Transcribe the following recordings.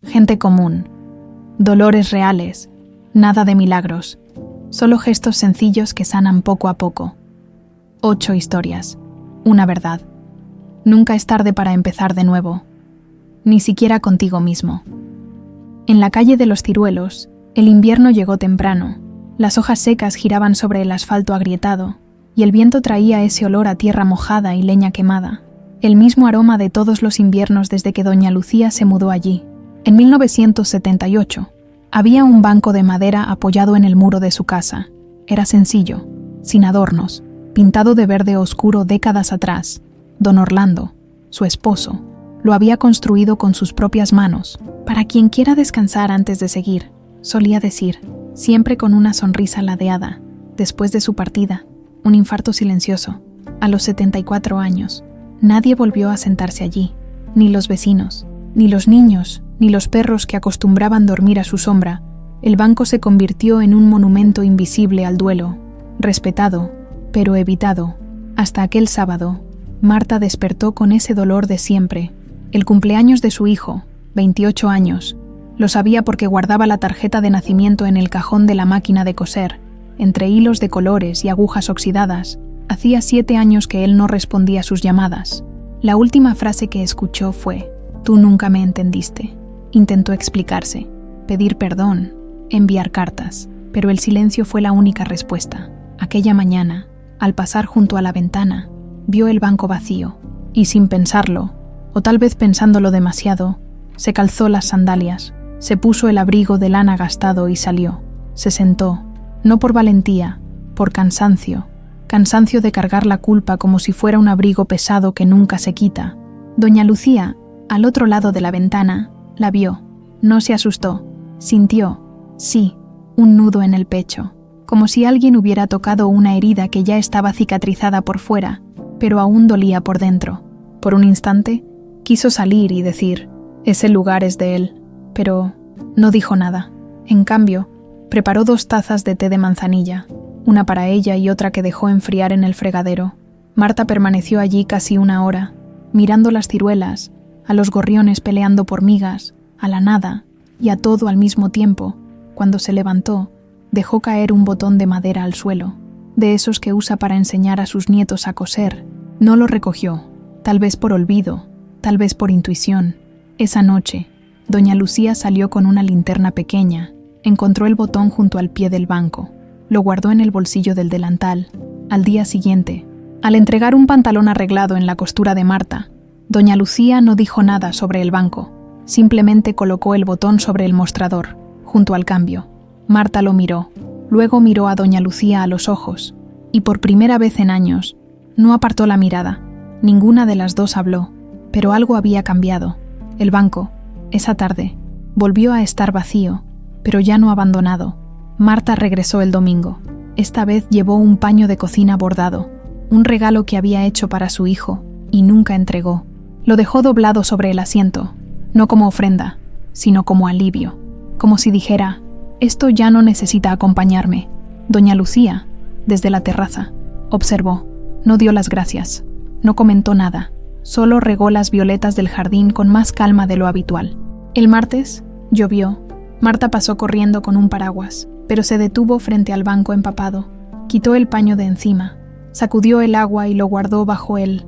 gente común, dolores reales, nada de milagros, solo gestos sencillos que sanan poco a poco. 8 historias, una verdad. Nunca es tarde para empezar de nuevo, ni siquiera contigo mismo. En la calle de los Ciruelos, el invierno llegó temprano. Las hojas secas giraban sobre el asfalto agrietado, y el viento traía ese olor a tierra mojada y leña quemada, el mismo aroma de todos los inviernos desde que doña Lucía se mudó allí. En 1978, había un banco de madera apoyado en el muro de su casa. Era sencillo, sin adornos, pintado de verde oscuro décadas atrás. Don Orlando, su esposo, lo había construido con sus propias manos. Para quien quiera descansar antes de seguir, solía decir, siempre con una sonrisa ladeada. Después de su partida, un infarto silencioso, a los 74 años, nadie volvió a sentarse allí, ni los vecinos, ni los niños, ni los perros que acostumbraban dormir a su sombra. El banco se convirtió en un monumento invisible al duelo, respetado, pero evitado. Hasta aquel sábado, Marta despertó con ese dolor de siempre. El cumpleaños de su hijo, 28 años, lo sabía porque guardaba la tarjeta de nacimiento en el cajón de la máquina de coser, entre hilos de colores y agujas oxidadas. Hacía 7 años que él no respondía a sus llamadas. La última frase que escuchó fue: «Tú nunca me entendiste». Intentó explicarse, pedir perdón, enviar cartas, pero el silencio fue la única respuesta. Aquella mañana, al pasar junto a la ventana, vio el banco vacío y, sin pensarlo, o tal vez pensándolo demasiado, se calzó las sandalias, se puso el abrigo de lana gastado y salió. Se sentó, no por valentía, por cansancio de cargar la culpa como si fuera un abrigo pesado que nunca se quita. Doña Lucía, al otro lado de la ventana, la vio. No se asustó, sintió, sí, un nudo en el pecho, como si alguien hubiera tocado una herida que ya estaba cicatrizada por fuera, pero aún dolía por dentro. Por un instante, quiso salir y decir, ese lugar es de él, pero no dijo nada. En cambio, preparó 2 tazas de té de manzanilla, una para ella y otra que dejó enfriar en el fregadero. Marta permaneció allí casi 1 hora, mirando las ciruelas, a los gorriones peleando por migas, a la nada y a todo al mismo tiempo. Cuando se levantó, dejó caer un botón de madera al suelo, de esos que usa para enseñar a sus nietos a coser. No lo recogió, tal vez por olvido, tal vez por intuición. Esa noche, doña Lucía salió con una linterna pequeña, encontró el botón junto al pie del banco, lo guardó en el bolsillo del delantal. Al día siguiente, al entregar un pantalón arreglado en la costura de Marta, doña Lucía no dijo nada sobre el banco, simplemente colocó el botón sobre el mostrador, junto al cambio. Marta lo miró, luego miró a doña Lucía a los ojos, y por primera vez en años, no apartó la mirada. Ninguna de las dos habló, pero algo había cambiado. El banco, esa tarde, volvió a estar vacío, pero ya no abandonado. Marta regresó el domingo. Esta vez llevó un paño de cocina bordado, un regalo que había hecho para su hijo, y nunca entregó. Lo dejó doblado sobre el asiento, no como ofrenda, sino como alivio, como si dijera, esto ya no necesita acompañarme. Doña Lucía, desde la terraza, observó, no dio las gracias, no comentó nada, solo regó las violetas del jardín con más calma de lo habitual. El martes, llovió. Marta pasó corriendo con un paraguas, pero se detuvo frente al banco empapado, quitó el paño de encima, sacudió el agua y lo guardó bajo el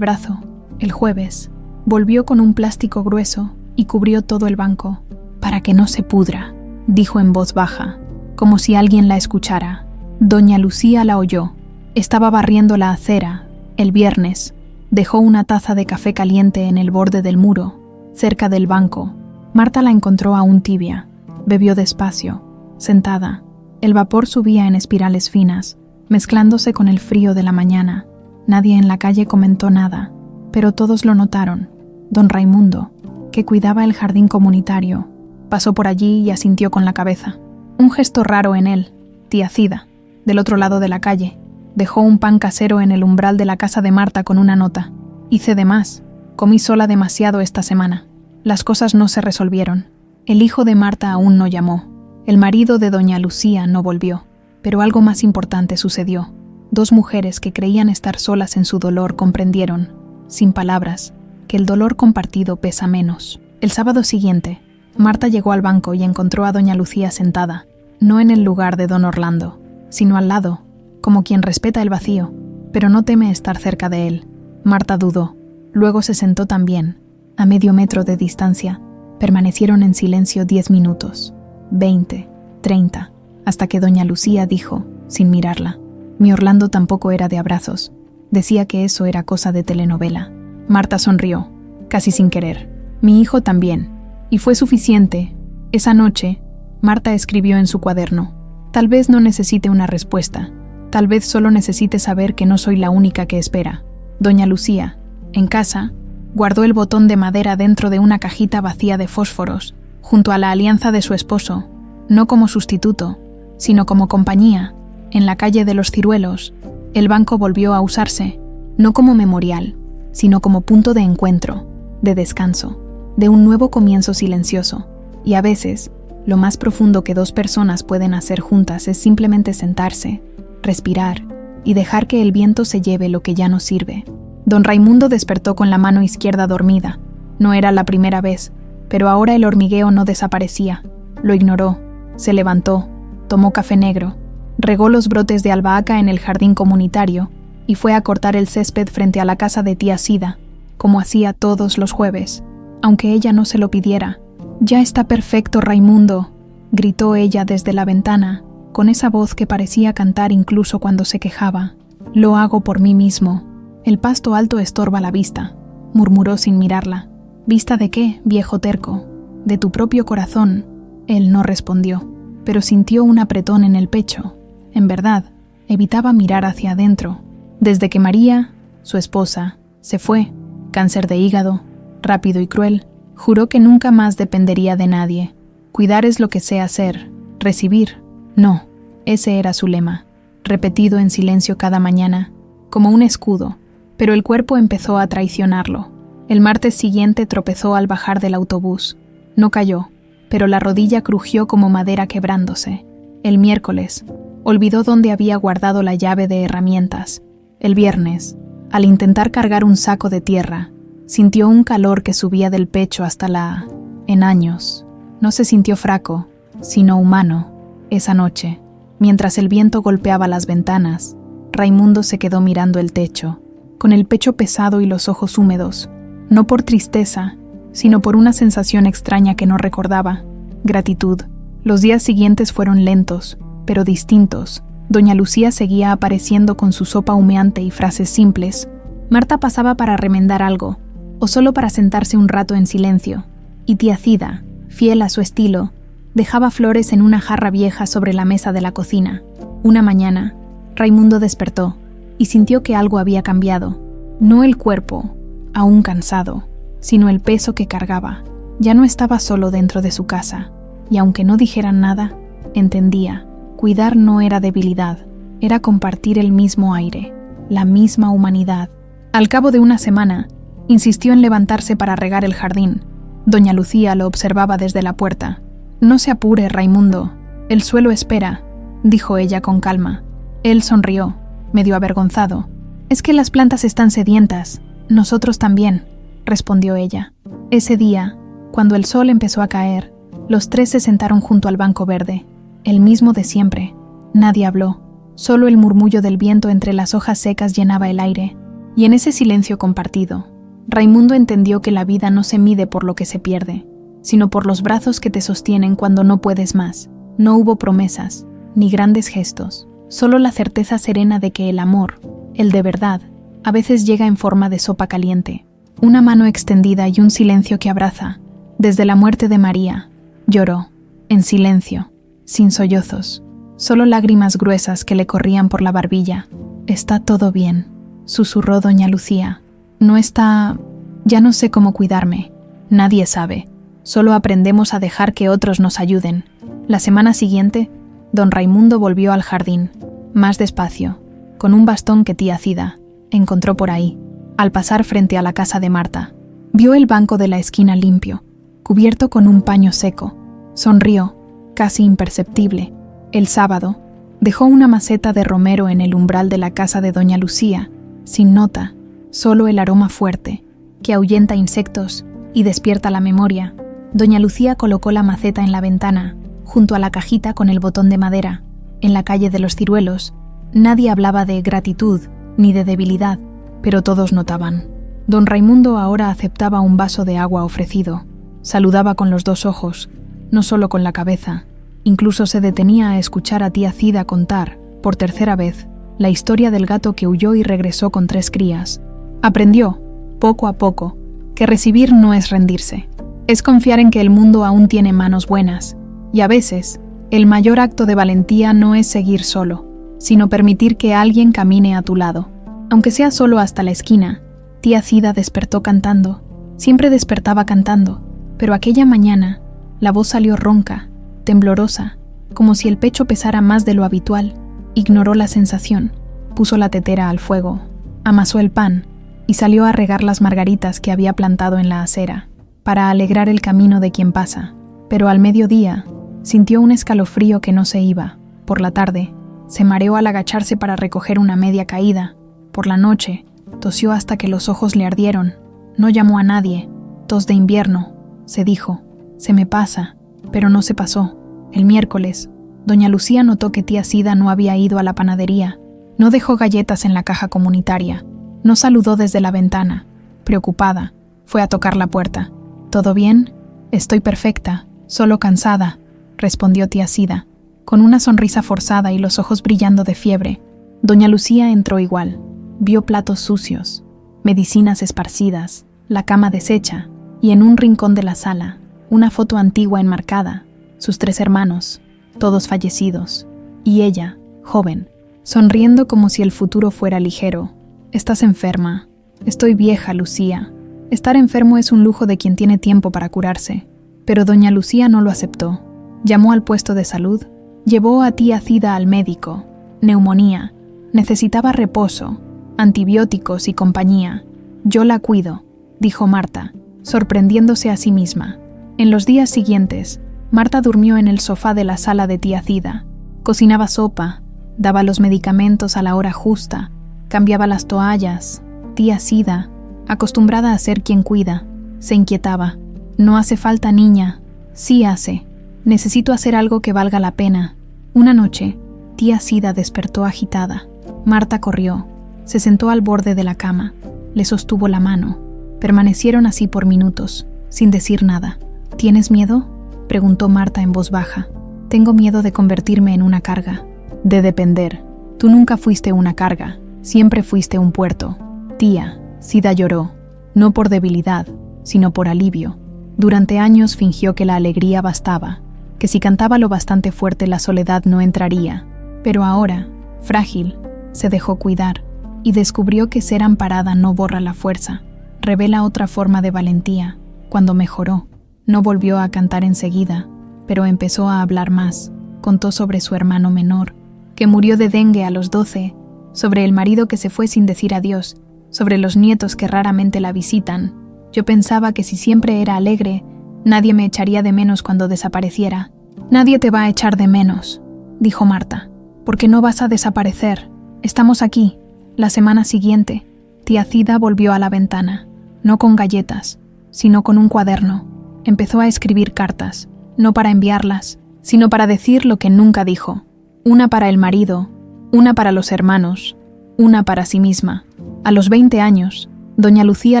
brazo. El jueves, volvió con un plástico grueso y cubrió todo el banco. «Para que no se pudra», dijo en voz baja, como si alguien la escuchara. Doña Lucía la oyó. Estaba barriendo la acera. El viernes, dejó una taza de café caliente en el borde del muro, cerca del banco. Marta la encontró aún tibia. Bebió despacio, sentada. El vapor subía en espirales finas, mezclándose con el frío de la mañana. Nadie en la calle comentó nada, pero todos lo notaron. Don Raimundo, que cuidaba el jardín comunitario, pasó por allí y asintió con la cabeza. Un gesto raro en él. Tía Cida, del otro lado de la calle, dejó un pan casero en el umbral de la casa de Marta con una nota. «Hice de más. Comí sola demasiado esta semana». Las cosas no se resolvieron. El hijo de Marta aún no llamó. El marido de doña Lucía no volvió. Pero algo más importante sucedió. 2 mujeres que creían estar solas en su dolor comprendieron, sin palabras, que el dolor compartido pesa menos. El sábado siguiente, Marta llegó al banco y encontró a doña Lucía sentada, no en el lugar de don Orlando, sino al lado, como quien respeta el vacío, pero no teme estar cerca de él. Marta dudó, luego se sentó también, a medio metro de distancia. Permanecieron en silencio 10 minutos, 20, 30, hasta que doña Lucía dijo, sin mirarla: mi Orlando tampoco era de abrazos. Decía que eso era cosa de telenovela. Marta sonrió, casi sin querer. Mi hijo también. Y fue suficiente. Esa noche, Marta escribió en su cuaderno: tal vez no necesite una respuesta. Tal vez solo necesite saber que no soy la única que espera. Doña Lucía, en casa, guardó el botón de madera dentro de una cajita vacía de fósforos, junto a la alianza de su esposo, no como sustituto, sino como compañía. En la calle de los Ciruelos, el banco volvió a usarse, no como memorial, sino como punto de encuentro, de descanso, de un nuevo comienzo silencioso. Y a veces, lo más profundo que dos personas pueden hacer juntas es simplemente sentarse, respirar y dejar que el viento se lleve lo que ya no sirve. Don Raimundo despertó con la mano izquierda dormida. No era la primera vez, pero ahora el hormigueo no desaparecía. Lo ignoró, se levantó, tomó café negro, regó los brotes de albahaca en el jardín comunitario y fue a cortar el césped frente a la casa de tía Sida, como hacía todos los jueves, aunque ella no se lo pidiera. «Ya está perfecto, Raimundo», gritó ella desde la ventana, con esa voz que parecía cantar incluso cuando se quejaba. «Lo hago por mí mismo». «El pasto alto estorba la vista», murmuró sin mirarla. «¿Vista de qué, viejo terco? De tu propio corazón». Él no respondió, pero sintió un apretón en el pecho. En verdad, evitaba mirar hacia adentro. Desde que María, su esposa, se fue, cáncer de hígado, rápido y cruel, juró que nunca más dependería de nadie. Cuidar es lo que sé hacer, recibir, no. Ese era su lema, repetido en silencio cada mañana, como un escudo, pero el cuerpo empezó a traicionarlo. El martes siguiente tropezó al bajar del autobús. No cayó, pero la rodilla crujió como madera quebrándose. El miércoles, olvidó dónde había guardado la llave de herramientas. El viernes, al intentar cargar un saco de tierra, sintió un calor que subía del pecho hasta la... En años, no se sintió fraco, sino humano. Esa noche, mientras el viento golpeaba las ventanas, Raimundo se quedó mirando el techo, con el pecho pesado y los ojos húmedos, no por tristeza, sino por una sensación extraña que no recordaba: gratitud. Los días siguientes fueron lentos, pero distintos. Doña Lucía seguía apareciendo con su sopa humeante y frases simples. Marta pasaba para remendar algo, o solo para sentarse un rato en silencio, y tía Cida, fiel a su estilo, dejaba flores en una jarra vieja sobre la mesa de la cocina. Una mañana, Raimundo despertó y sintió que algo había cambiado. No el cuerpo, aún cansado, sino el peso que cargaba. Ya no estaba solo dentro de su casa, y aunque no dijeran nada, entendía. Cuidar no era debilidad, era compartir el mismo aire, la misma humanidad. Al cabo de una semana, insistió en levantarse para regar el jardín. Doña Lucía lo observaba desde la puerta. «No se apure, Raimundo, el suelo espera», dijo ella con calma. Él sonrió, medio avergonzado. «Es que las plantas están sedientas, nosotros también», respondió ella. Ese día, cuando el sol empezó a caer, los tres se sentaron junto al banco verde, el mismo de siempre. Nadie habló, solo el murmullo del viento entre las hojas secas llenaba el aire. Y en ese silencio compartido, Raimundo entendió que la vida no se mide por lo que se pierde, sino por los brazos que te sostienen cuando no puedes más. No hubo promesas, ni grandes gestos, solo la certeza serena de que el amor, el de verdad, a veces llega en forma de sopa caliente. Una mano extendida y un silencio que abraza. Desde la muerte de María, lloró, en silencio, sin sollozos, solo lágrimas gruesas que le corrían por la barbilla. «Está todo bien», susurró doña Lucía. «No está... ya no sé cómo cuidarme. Nadie sabe. Solo aprendemos a dejar que otros nos ayuden». La semana siguiente, don Raimundo volvió al jardín, más despacio, con un bastón que tía Cida encontró por ahí. Al pasar frente a la casa de Marta, vio el banco de la esquina limpio, cubierto con un paño seco. Sonrió, casi imperceptible. El sábado, dejó una maceta de romero en el umbral de la casa de doña Lucía, sin nota, solo el aroma fuerte, que ahuyenta insectos y despierta la memoria, doña Lucía colocó la maceta en la ventana, junto a la cajita con el botón de madera. En la calle de los Ciruelos, nadie hablaba de gratitud ni de debilidad, pero todos notaban. Don Raimundo ahora aceptaba un vaso de agua ofrecido. Saludaba con los 2 ojos, no solo con la cabeza. Incluso se detenía a escuchar a tía Cida contar, por 3ª vez, la historia del gato que huyó y regresó con 3 crías. Aprendió, poco a poco, que recibir no es rendirse. Es confiar en que el mundo aún tiene manos buenas, y a veces, el mayor acto de valentía no es seguir solo, sino permitir que alguien camine a tu lado. Aunque sea solo hasta la esquina, tía Cida despertó cantando. Siempre despertaba cantando, pero aquella mañana, la voz salió ronca, temblorosa, como si el pecho pesara más de lo habitual. Ignoró la sensación, puso la tetera al fuego, amasó el pan y salió a regar las margaritas que había plantado en la acera, para alegrar el camino de quien pasa. Pero al mediodía, sintió un escalofrío que no se iba. Por la tarde, se mareó al agacharse para recoger una media caída. Por la noche, tosió hasta que los ojos le ardieron. No llamó a nadie. Tos de invierno, se dijo. Se me pasa, pero no se pasó. El miércoles, doña Lucía notó que tía Cida no había ido a la panadería. No dejó galletas en la caja comunitaria. No saludó desde la ventana. Preocupada, fue a tocar la puerta. ¿Todo bien? Estoy perfecta, solo cansada, respondió tía Cida, con una sonrisa forzada y los ojos brillando de fiebre. Doña Lucía entró igual. Vio platos sucios, medicinas esparcidas, la cama deshecha y en un rincón de la sala, una foto antigua enmarcada, sus 3 hermanos, todos fallecidos, y ella, joven, sonriendo como si el futuro fuera ligero. Estás enferma. Estoy vieja, Lucía. Estar enfermo es un lujo de quien tiene tiempo para curarse. Pero doña Lucía no lo aceptó. Llamó al puesto de salud, llevó a tía Cida al médico. Neumonía. Necesitaba reposo, antibióticos y compañía. Yo la cuido, dijo Marta, sorprendiéndose a sí misma. En los días siguientes, Marta durmió en el sofá de la sala de tía Cida. Cocinaba sopa, daba los medicamentos a la hora justa, cambiaba las toallas. Tía Cida, acostumbrada a ser quien cuida, se inquietaba. No hace falta, niña. Sí hace. Necesito hacer algo que valga la pena. Una noche, tía Cida despertó agitada. Marta corrió, se sentó al borde de la cama, le sostuvo la mano. Permanecieron así por minutos, sin decir nada. ¿Tienes miedo?, preguntó Marta en voz baja. Tengo miedo de convertirme en una carga. De depender. Tú nunca fuiste una carga, siempre fuiste un puerto. Tía Cida lloró, no por debilidad, sino por alivio. Durante años fingió que la alegría bastaba, que si cantaba lo bastante fuerte la soledad no entraría. Pero ahora, frágil, se dejó cuidar y descubrió que ser amparada no borra la fuerza, revela otra forma de valentía. Cuando mejoró, no volvió a cantar enseguida, pero empezó a hablar más. Contó sobre su hermano menor, que murió de dengue a los 12, sobre el marido que se fue sin decir adiós, sobre los nietos que raramente la visitan. Yo pensaba que si siempre era alegre, nadie me echaría de menos cuando desapareciera. Nadie te va a echar de menos, dijo Marta, porque no vas a desaparecer. Estamos aquí. La semana siguiente, tía Cida volvió a la ventana, no con galletas, sino con un cuaderno. Empezó a escribir cartas, no para enviarlas, sino para decir lo que nunca dijo. Una para el marido, una para los hermanos, una para sí misma. A los 20 años, doña Lucía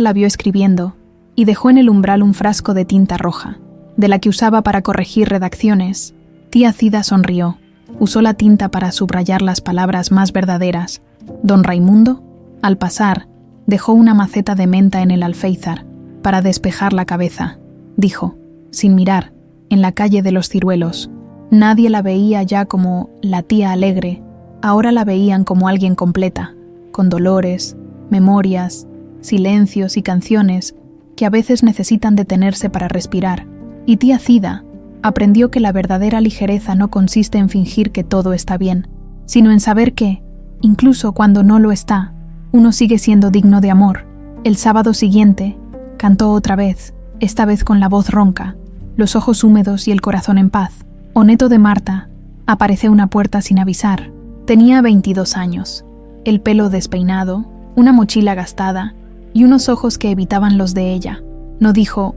la vio escribiendo y dejó en el umbral un frasco de tinta roja, de la que usaba para corregir redacciones. Tía Cida sonrió. Usó la tinta para subrayar las palabras más verdaderas. Don Raimundo, al pasar, dejó una maceta de menta en el alféizar para despejar la cabeza. Dijo, sin mirar, en la calle de los Ciruelos. Nadie la veía ya como la tía alegre, ahora la veían como alguien completa, con dolores, memorias, silencios y canciones que a veces necesitan detenerse para respirar. Y tía Cida aprendió que la verdadera ligereza no consiste en fingir que todo está bien, sino en saber que, incluso cuando no lo está, uno sigue siendo digno de amor. El sábado siguiente, cantó otra vez, esta vez con la voz ronca, los ojos húmedos y el corazón en paz. O neto de Marta, apareció una puerta sin avisar. Tenía 22 años, el pelo despeinado, una mochila gastada y unos ojos que evitaban los de ella. No dijo,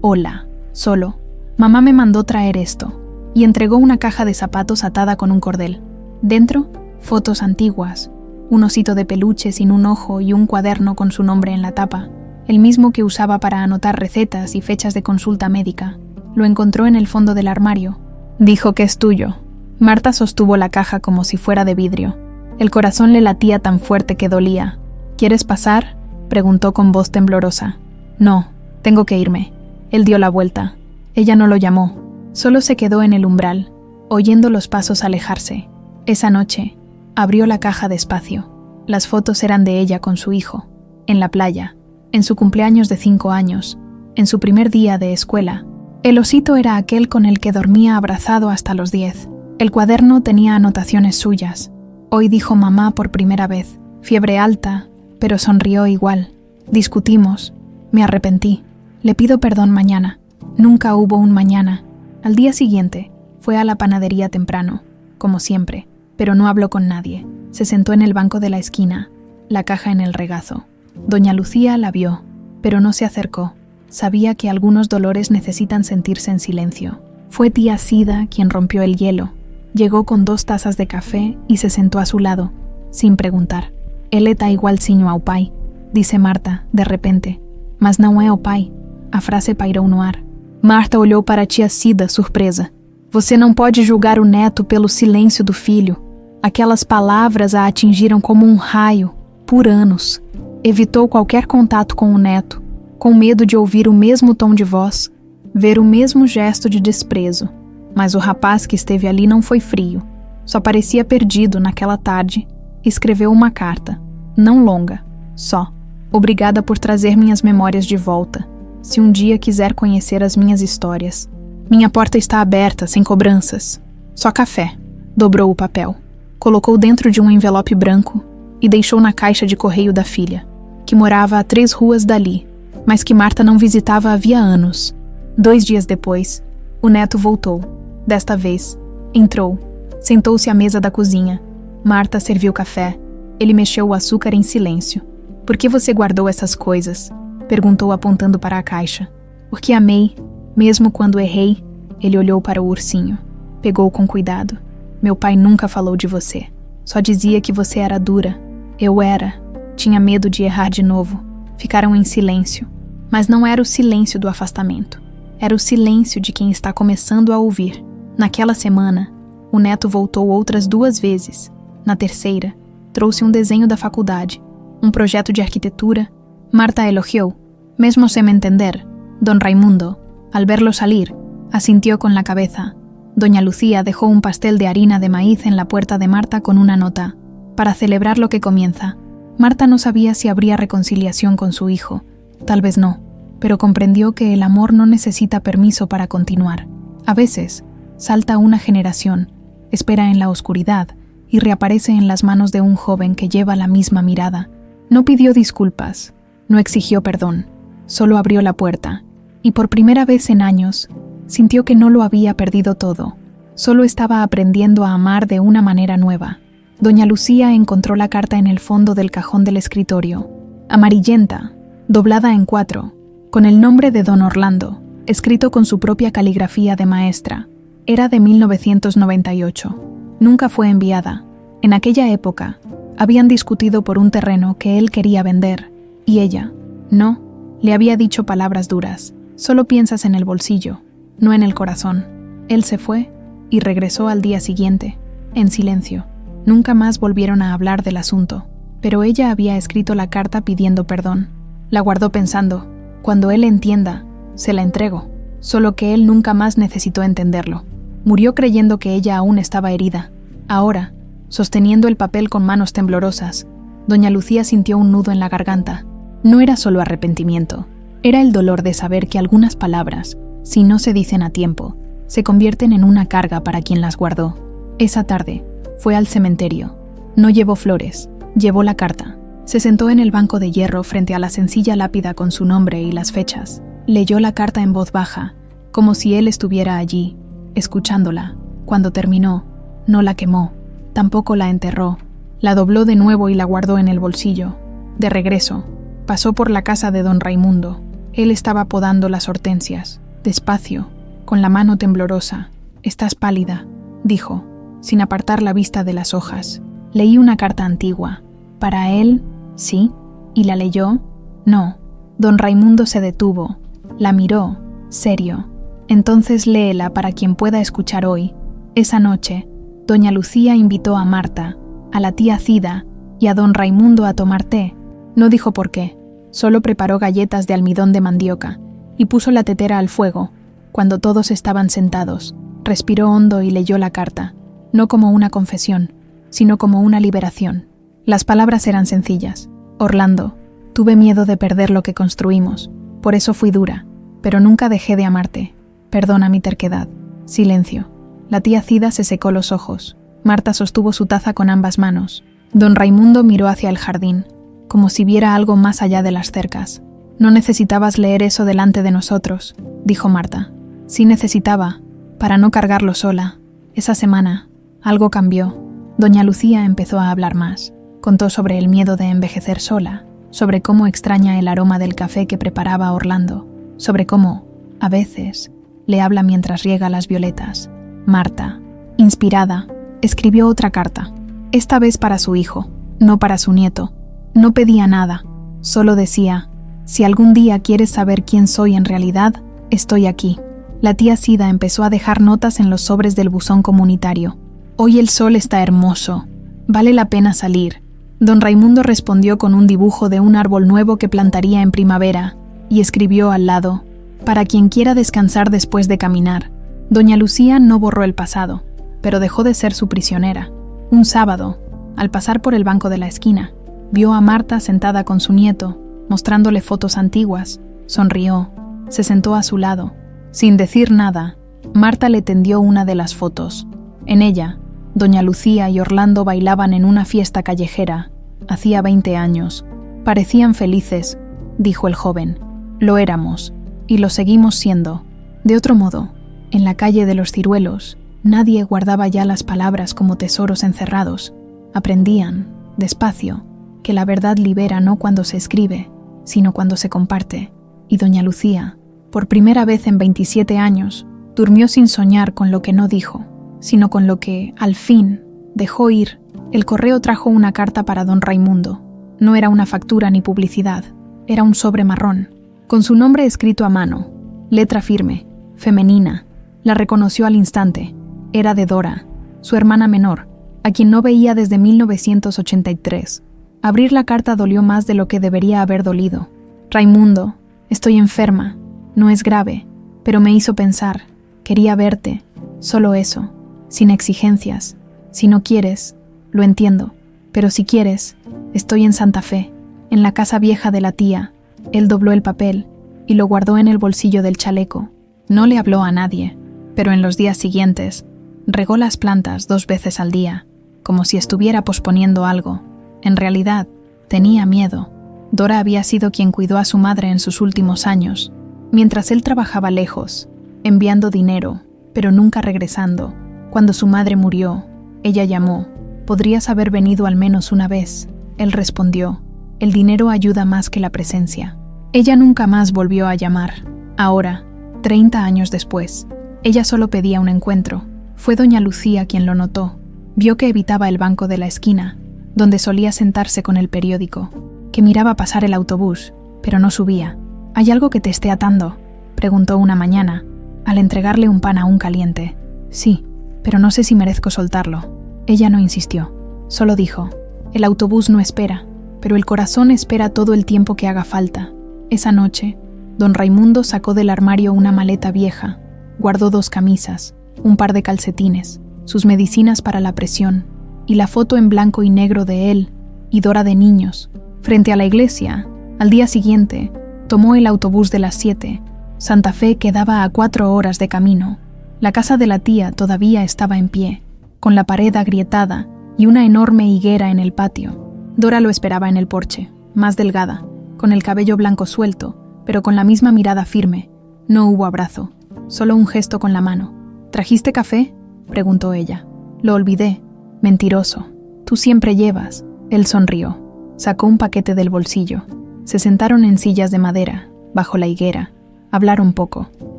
Hola, solo. Mamá me mandó traer esto, y entregó una caja de zapatos atada con un cordel. Dentro, fotos antiguas, un osito de peluche sin un ojo y un cuaderno con su nombre en la tapa, el mismo que usaba para anotar recetas y fechas de consulta médica. Lo encontró en el fondo del armario. Dijo que es tuyo. Marta sostuvo la caja como si fuera de vidrio. El corazón le latía tan fuerte que dolía. ¿Quieres pasar?, preguntó con voz temblorosa. No, tengo que irme. Él dio la vuelta. Ella no lo llamó. Solo se quedó en el umbral, oyendo los pasos alejarse. Esa noche, abrió la caja despacio. Las fotos eran de ella con su hijo, en la playa, en su cumpleaños de 5 años, en su primer día de escuela. El osito era aquel con el que dormía abrazado hasta los 10. El cuaderno tenía anotaciones suyas. Hoy dijo mamá por primera vez. Fiebre alta, pero sonrió igual. Discutimos. Me arrepentí. Le pido perdón mañana. Nunca hubo un mañana. Al día siguiente, fue a la panadería temprano, como siempre, pero no habló con nadie. Se sentó en el banco de la esquina, la caja en el regazo. Doña Lucía la vio, pero no se acercó. Sabía que algunos dolores necesitan sentirse en silencio. Fue tía Sida quien rompió el hielo. Llegó con 2 tazas de café y se sentó a su lado, sin preguntar. Ele tá igualzinho ao pai, disse Marta, de repente. Mas não é o pai. A frase pairou no ar. Marta olhou para a tia Sida, surpresa. Você não pode julgar o neto pelo silêncio do filho. Aquelas palavras a atingiram como um raio, por anos. Evitou qualquer contato com o neto, com medo de ouvir o mesmo tom de voz, ver o mesmo gesto de desprezo. Mas o rapaz que esteve ali não foi frio. Só parecia perdido naquela tarde. Escreveu uma carta, não longa, só. Obrigada por trazer minhas memórias de volta. Se um dia quiser conhecer as minhas histórias. Minha porta está aberta, sem cobranças. Só café. Dobrou o papel. Colocou dentro de um envelope branco e deixou na caixa de correio da filha, que morava a 3 ruas dali, mas que Marta não visitava havia anos. 2 dias depois, o neto voltou. Desta vez, entrou. Sentou-se à mesa da cozinha. Marta serviu café. Ele mexeu o açúcar em silêncio. Por que você guardou essas coisas? Perguntou apontando para a caixa. Porque amei, mesmo quando errei. Ele olhou para o ursinho. Pegou com cuidado. Meu pai nunca falou de você. Só dizia que você era dura. Eu era. Tinha medo de errar de novo. Ficaram em silêncio. Mas não era o silêncio do afastamento. Era o silêncio de quem está começando a ouvir. Naquela semana, o neto voltou outras 2 vezes. Na terceira, trouxe um desenho da faculdade, um projeto de arquitetura. Marta elogiou, mesmo sem me entender. Don Raimundo, al verlo salir, asintió con la cabeza. Doña Lucía dejó un pastel de harina de maíz en la puerta de Marta con una nota, para celebrar lo que comienza. Marta no sabía si habría reconciliación con su hijo, tal vez no, pero comprendió que el amor no necesita permiso para continuar. A veces, salta una generación, espera en la oscuridad y reaparece en las manos de un joven que lleva la misma mirada. No pidió disculpas, no exigió perdón, solo abrió la puerta, y por primera vez en años, sintió que no lo había perdido todo, solo estaba aprendiendo a amar de una manera nueva. Doña Lucía encontró la carta en el fondo del cajón del escritorio, amarillenta, doblada en 4, con el nombre de don Orlando, escrito con su propia caligrafía de maestra. Era de 1998. Nunca fue enviada. En aquella época, habían discutido por un terreno que él quería vender, y ella, no, le había dicho palabras duras. Solo piensas en el bolsillo, no en el corazón. Él se fue y regresó al día siguiente, en silencio. Nunca más volvieron a hablar del asunto, pero ella había escrito la carta pidiendo perdón. La guardó pensando, cuando él entienda, se la entrego. Solo que él nunca más necesitó entenderlo. Murió creyendo que ella aún estaba herida. Ahora, sosteniendo el papel con manos temblorosas, doña Lucía sintió un nudo en la garganta. No era solo arrepentimiento, era el dolor de saber que algunas palabras, si no se dicen a tiempo, se convierten en una carga para quien las guardó. Esa tarde, fue al cementerio. No llevó flores, llevó la carta. Se sentó en el banco de hierro frente a la sencilla lápida con su nombre y las fechas. Leyó la carta en voz baja, como si él estuviera allí, escuchándola. Cuando terminó, no la quemó, tampoco la enterró. La dobló de nuevo y la guardó en el bolsillo. De regreso, pasó por la casa de don Raimundo. Él estaba podando las hortensias, despacio, con la mano temblorosa. «Estás pálida», dijo, sin apartar la vista de las hojas. «Leí una carta antigua. ¿Para él? Sí. ¿Y la leyó? No». Don Raimundo se detuvo, la miró, serio. «Entonces léela para quien pueda escuchar hoy». Esa noche, doña Lucía invitó a Marta, a la tía Cida y a don Raimundo a tomar té. No dijo por qué, solo preparó galletas de almidón de mandioca y puso la tetera al fuego. Cuando todos estaban sentados, respiró hondo y leyó la carta, no como una confesión, sino como una liberación. Las palabras eran sencillas. «Orlando, tuve miedo de perder lo que construimos, por eso fui dura, pero nunca dejé de amarte. Perdona mi terquedad». Silencio. La tía Cida se secó los ojos. Marta sostuvo su taza con ambas manos. Don Raimundo miró hacia el jardín, como si viera algo más allá de las cercas. «No necesitabas leer eso delante de nosotros», dijo Marta. «Sí necesitaba, para no cargarlo sola. Esa semana, algo cambió». Doña Lucía empezó a hablar más. Contó sobre el miedo de envejecer sola, sobre cómo extraña el aroma del café que preparaba Orlando, sobre cómo, a veces, le habla mientras riega las violetas. Marta, inspirada, escribió otra carta, esta vez para su hijo, no para su nieto. No pedía nada, solo decía: «Si algún día quieres saber quién soy en realidad, estoy aquí». La tía Cida empezó a dejar notas en los sobres del buzón comunitario. «Hoy el sol está hermoso, vale la pena salir». Don Raimundo respondió con un dibujo de un árbol nuevo que plantaría en primavera y escribió al lado: «Para quien quiera descansar después de caminar». Doña Lucía no borró el pasado, pero dejó de ser su prisionera. Un sábado, al pasar por el banco de la esquina, vio a Marta sentada con su nieto, mostrándole fotos antiguas. Sonrió, se sentó a su lado. Sin decir nada, Marta le tendió una de las fotos. En ella, doña Lucía y Orlando bailaban en una fiesta callejera. Hacía 20 años. «Parecían felices», dijo el joven. «Lo éramos, y lo seguimos siendo. De otro modo, en la calle de los ciruelos, nadie guardaba ya las palabras como tesoros encerrados. Aprendían, despacio, que la verdad libera no cuando se escribe, sino cuando se comparte». Y doña Lucía, por primera vez en 27 años, durmió sin soñar con lo que no dijo, sino con lo que, al fin, dejó ir. El correo trajo una carta para don Raimundo. No era una factura ni publicidad, era un sobre marrón, con su nombre escrito a mano, letra firme, femenina. La reconoció al instante. Era de Dora, su hermana menor, a quien no veía desde 1983. Abrir la carta dolió más de lo que debería haber dolido. «Raimundo, estoy enferma. No es grave, pero me hizo pensar. Quería verte. Solo eso. Sin exigencias. Si no quieres, lo entiendo. Pero si quieres, estoy en Santa Fe, en la casa vieja de la tía». Él dobló el papel y lo guardó en el bolsillo del chaleco. No le habló a nadie, pero en los días siguientes regó las plantas 2 veces al día, como si estuviera posponiendo algo. En realidad, tenía miedo. Dora había sido quien cuidó a su madre en sus últimos años, mientras él trabajaba lejos, enviando dinero, pero nunca regresando. Cuando su madre murió, ella llamó. «Podrías haber venido al menos una vez». Él respondió: «El dinero ayuda más que la presencia». Ella nunca más volvió a llamar. Ahora, 30 años después, ella solo pedía un encuentro. Fue doña Lucía quien lo notó. Vio que evitaba el banco de la esquina, donde solía sentarse con el periódico, que miraba pasar el autobús, pero no subía. «¿Hay algo que te esté atando?», preguntó una mañana, al entregarle un pan aún caliente. «Sí, pero no sé si merezco soltarlo». Ella no insistió, solo dijo: «El autobús no espera, pero el corazón espera todo el tiempo que haga falta». Esa noche, don Raimundo sacó del armario una maleta vieja, guardó 2 camisas, un par de calcetines, sus medicinas para la presión, y la foto en blanco y negro de él y Dora de niños. Frente a la iglesia, al día siguiente, tomó el autobús de las 7. Santa Fe quedaba a 4 horas de camino. La casa de la tía todavía estaba en pie, con la pared agrietada y una enorme higuera en el patio. Dora lo esperaba en el porche, más delgada, con el cabello blanco suelto, pero con la misma mirada firme. No hubo abrazo, solo un gesto con la mano. «¿Trajiste café?», preguntó ella. «Lo olvidé». «Mentiroso. Tú siempre llevas». Él sonrió. Sacó un paquete del bolsillo. Se sentaron en sillas de madera, bajo la higuera. Hablaron poco.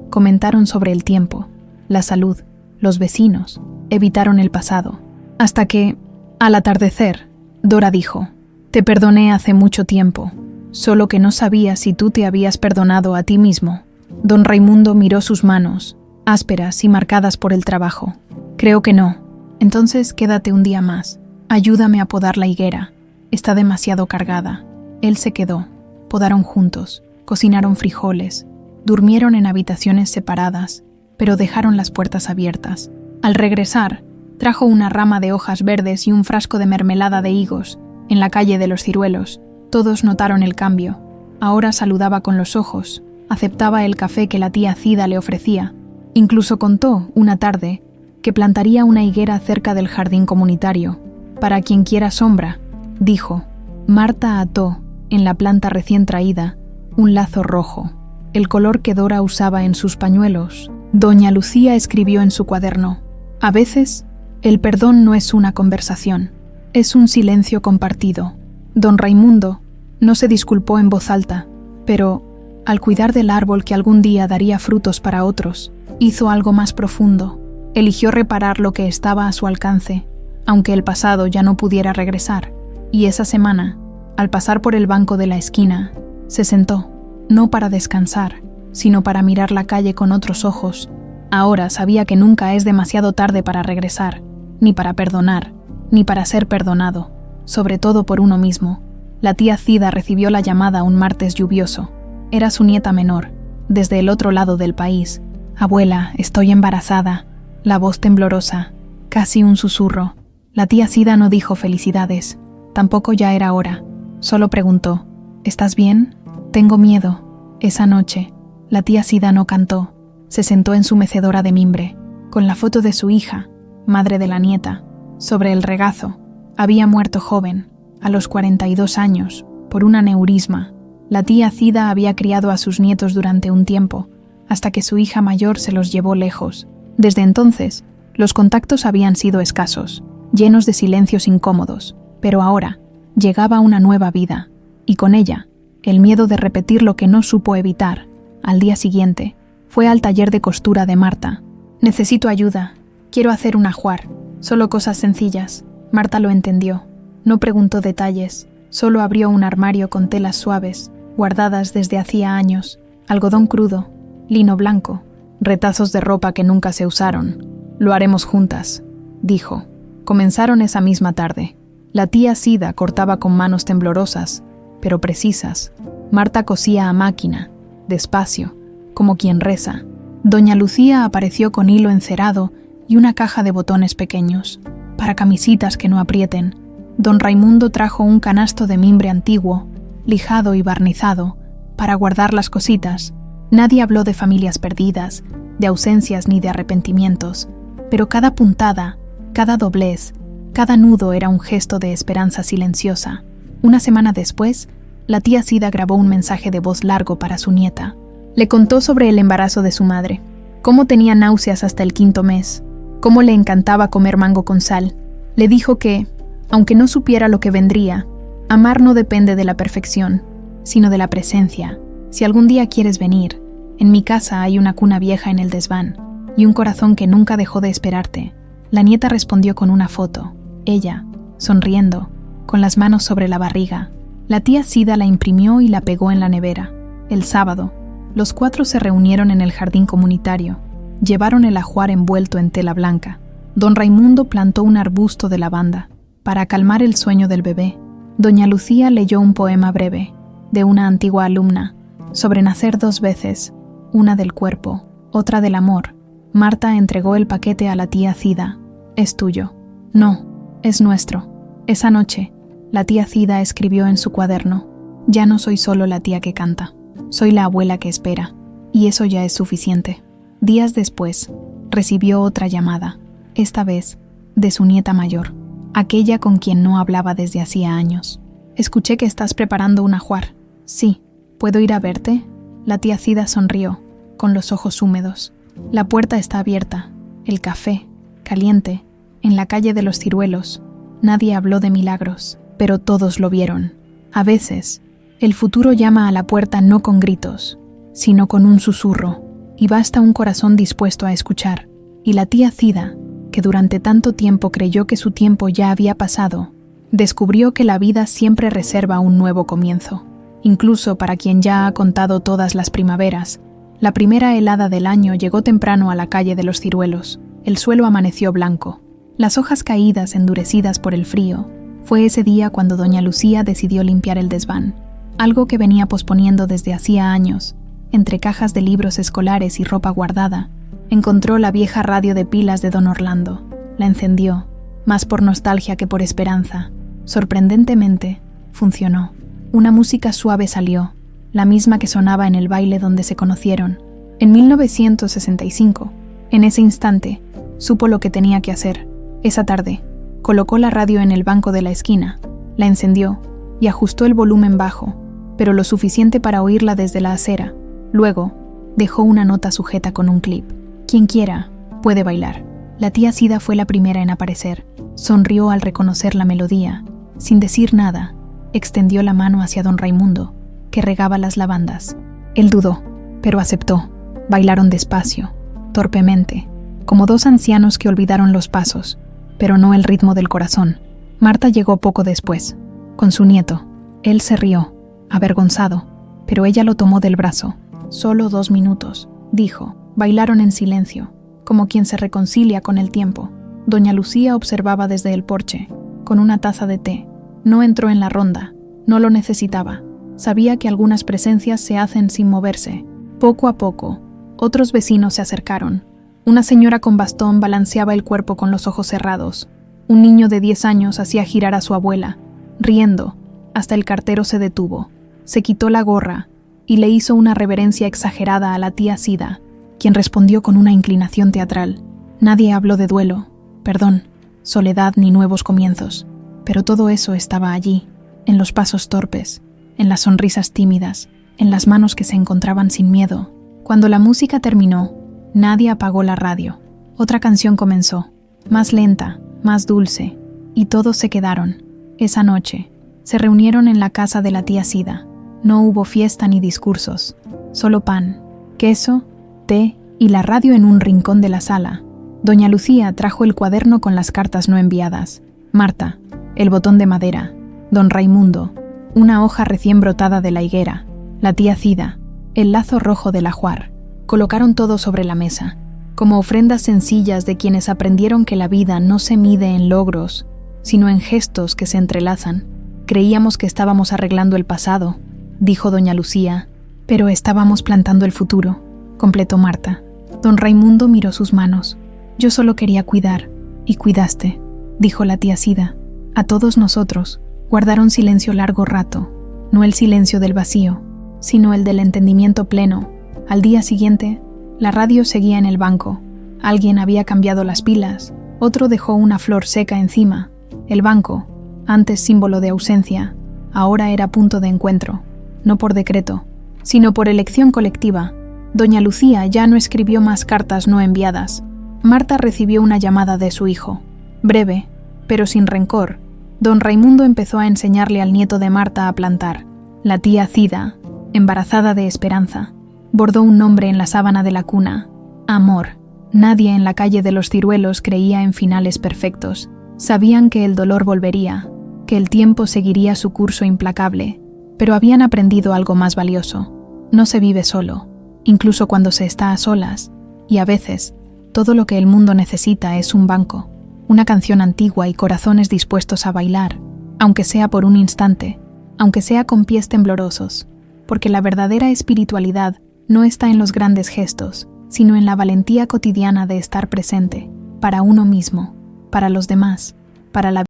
Comentaron sobre el tiempo, la salud, los vecinos. Evitaron el pasado. Hasta que, al atardecer, Dora dijo: «Te perdoné hace mucho tiempo, solo que no sabía si tú te habías perdonado a ti mismo». Don Raimundo miró sus manos, ásperas y marcadas por el trabajo. «Creo que no. Entonces quédate un día más. Ayúdame a podar la higuera. Está demasiado cargada». Él se quedó. Podaron juntos, cocinaron frijoles, durmieron en habitaciones separadas, pero dejaron las puertas abiertas. Al regresar, trajo una rama de hojas verdes y un frasco de mermelada de higos. En la calle de los Ciruelos, todos notaron el cambio. Ahora saludaba con los ojos, aceptaba el café que la tía Cida le ofrecía. Incluso contó, una tarde, que plantaría una higuera cerca del jardín comunitario. «Para quien quiera sombra», dijo. Marta ató, en la planta recién traída, un lazo rojo, el color que Dora usaba en sus pañuelos. Doña Lucía escribió en su cuaderno: «A veces, el perdón no es una conversación, es un silencio compartido». Don Raimundo no se disculpó en voz alta, pero, al cuidar del árbol que algún día daría frutos para otros, hizo algo más profundo. Eligió reparar lo que estaba a su alcance, aunque el pasado ya no pudiera regresar. Y esa semana, al pasar por el banco de la esquina, se sentó, no para descansar, sino para mirar la calle con otros ojos. Ahora sabía que nunca es demasiado tarde para regresar, ni para perdonar, ni para ser perdonado, sobre todo por uno mismo. La tía Cida recibió la llamada un martes lluvioso. Era su nieta menor, desde el otro lado del país. «Abuela, estoy embarazada». La voz temblorosa, casi un susurro. La tía Cida no dijo felicidades. Tampoco ya era hora. Solo preguntó: «¿Estás bien?» «Tengo miedo». Esa noche, la tía Cida no cantó. Se sentó en su mecedora de mimbre, con la foto de su hija, madre de la nieta, sobre el regazo. Había muerto joven, a los 42 años, por un aneurisma. La tía Cida había criado a sus nietos durante un tiempo, hasta que su hija mayor se los llevó lejos. Desde entonces, los contactos habían sido escasos, llenos de silencios incómodos, pero ahora llegaba una nueva vida, y con ella, el miedo de repetir lo que no supo evitar. Al día siguiente, fue al taller de costura de Marta. «Necesito ayuda. Quiero hacer un ajuar. Solo cosas sencillas». Marta lo entendió. No preguntó detalles, solo abrió un armario con telas suaves, guardadas desde hacía años, algodón crudo, lino blanco, retazos de ropa que nunca se usaron. «Lo haremos juntas», dijo. Comenzaron esa misma tarde. La tía Cida cortaba con manos temblorosas, pero precisas. Marta cosía a máquina, despacio, como quien reza. Doña Lucía apareció con hilo encerado y una caja de botones pequeños, para camisitas que no aprieten. Don Raimundo trajo un canasto de mimbre antiguo, lijado y barnizado, para guardar las cositas. Nadie habló de familias perdidas, de ausencias ni de arrepentimientos, pero cada puntada, cada doblez, cada nudo era un gesto de esperanza silenciosa. Una semana después, la tía Cida grabó un mensaje de voz largo para su nieta. Le contó sobre el embarazo de su madre, cómo tenía náuseas hasta el 5º mes, cómo le encantaba comer mango con sal. Le dijo que, aunque no supiera lo que vendría, amar no depende de la perfección, sino de la presencia. «Si algún día quieres venir, en mi casa hay una cuna vieja en el desván y un corazón que nunca dejó de esperarte». La nieta respondió con una foto, ella, sonriendo, con las manos sobre la barriga. La tía Cida la imprimió y la pegó en la nevera. El sábado, los 4 se reunieron en el jardín comunitario. Llevaron el ajuar envuelto en tela blanca. Don Raimundo plantó un arbusto de lavanda para calmar el sueño del bebé. Doña Lucía leyó un poema breve, de una antigua alumna, sobre nacer 2 veces, una del cuerpo, otra del amor. Marta entregó el paquete a la tía Cida. «Es tuyo». «No, es nuestro». Esa noche, la tía Cida escribió en su cuaderno: «Ya no soy solo la tía que canta, soy la abuela que espera, y eso ya es suficiente». Días después, recibió otra llamada, esta vez de su nieta mayor, aquella con quien no hablaba desde hacía años. «Escuché que estás preparando un ajuar». «Sí, ¿puedo ir a verte?» La tía Cida sonrió, con los ojos húmedos. «La puerta está abierta. El café, caliente, en la calle de los Ciruelos». Nadie habló de milagros, pero todos lo vieron. A veces, el futuro llama a la puerta no con gritos, sino con un susurro, y basta un corazón dispuesto a escuchar. Y la tía Cida, que durante tanto tiempo creyó que su tiempo ya había pasado, descubrió que la vida siempre reserva un nuevo comienzo. Incluso para quien ya ha contado todas las primaveras, la primera helada del año llegó temprano a la calle de los Ciruelos. El suelo amaneció blanco. Las hojas caídas, endurecidas por el frío. Fue ese día cuando doña Lucía decidió limpiar el desván, algo que venía posponiendo desde hacía años. Entre cajas de libros escolares y ropa guardada, encontró la vieja radio de pilas de don Orlando. La encendió, más por nostalgia que por esperanza. Sorprendentemente, funcionó. Una música suave salió, la misma que sonaba en el baile donde se conocieron. En 1965, en ese instante, supo lo que tenía que hacer. Esa tarde, colocó la radio en el banco de la esquina, la encendió y ajustó el volumen bajo, pero lo suficiente para oírla desde la acera. Luego, dejó una nota sujeta con un clip. Quien quiera, puede bailar. La tía Cida fue la primera en aparecer. Sonrió al reconocer la melodía. Sin decir nada, extendió la mano hacia don Raimundo, que regaba las lavandas. Él dudó, pero aceptó. Bailaron despacio, torpemente, como dos ancianos que olvidaron los pasos, pero no el ritmo del corazón. Marta llegó poco después, con su nieto. Él se rió, avergonzado, pero ella lo tomó del brazo. «Solo 2 minutos», dijo. Bailaron en silencio, como quien se reconcilia con el tiempo. Doña Lucía observaba desde el porche, con una taza de té. No entró en la ronda, no lo necesitaba. Sabía que algunas presencias se hacen sin moverse. Poco a poco, otros vecinos se acercaron. Una señora con bastón balanceaba el cuerpo con los ojos cerrados. Un niño de 10 años hacía girar a su abuela, riendo, hasta el cartero se detuvo. Se quitó la gorra y le hizo una reverencia exagerada a la tía Cida, quien respondió con una inclinación teatral. Nadie habló de duelo, perdón, soledad ni nuevos comienzos, pero todo eso estaba allí, en los pasos torpes, en las sonrisas tímidas, en las manos que se encontraban sin miedo. Cuando la música terminó, nadie apagó la radio. Otra canción comenzó, más lenta, más dulce, y todos se quedaron. Esa noche, se reunieron en la casa de la tía Cida. No hubo fiesta ni discursos, solo pan, queso, té y la radio en un rincón de la sala. Doña Lucía trajo el cuaderno con las cartas no enviadas. Marta, el botón de madera. Don Raimundo, una hoja recién brotada de la higuera. La tía Cida, el lazo rojo del ajuar. Colocaron todo sobre la mesa, como ofrendas sencillas de quienes aprendieron que la vida no se mide en logros, sino en gestos que se entrelazan. Creíamos que estábamos arreglando el pasado, dijo doña Lucía, pero estábamos plantando el futuro, completó Marta. Don Raimundo miró sus manos. Yo solo quería cuidar, y cuidaste, dijo la tía Cida. A todos nosotros. Guardaron silencio largo rato, no el silencio del vacío, sino el del entendimiento pleno. Al día siguiente, la radio seguía en el banco. Alguien había cambiado las pilas, otro dejó una flor seca encima. El banco, antes símbolo de ausencia, ahora era punto de encuentro, no por decreto, sino por elección colectiva. Doña Lucía ya no escribió más cartas no enviadas. Marta recibió una llamada de su hijo. Breve, pero sin rencor, don Raimundo empezó a enseñarle al nieto de Marta a plantar. La tía Cida, embarazada de esperanza, bordó un nombre en la sábana de la cuna: Amor. Nadie en la calle de los Ciruelos creía en finales perfectos. Sabían que el dolor volvería, que el tiempo seguiría su curso implacable, pero habían aprendido algo más valioso. No se vive solo, incluso cuando se está a solas, y a veces, todo lo que el mundo necesita es un banco, una canción antigua y corazones dispuestos a bailar, aunque sea por un instante, aunque sea con pies temblorosos, porque la verdadera espiritualidad no está en los grandes gestos, sino en la valentía cotidiana de estar presente, para uno mismo, para los demás, para la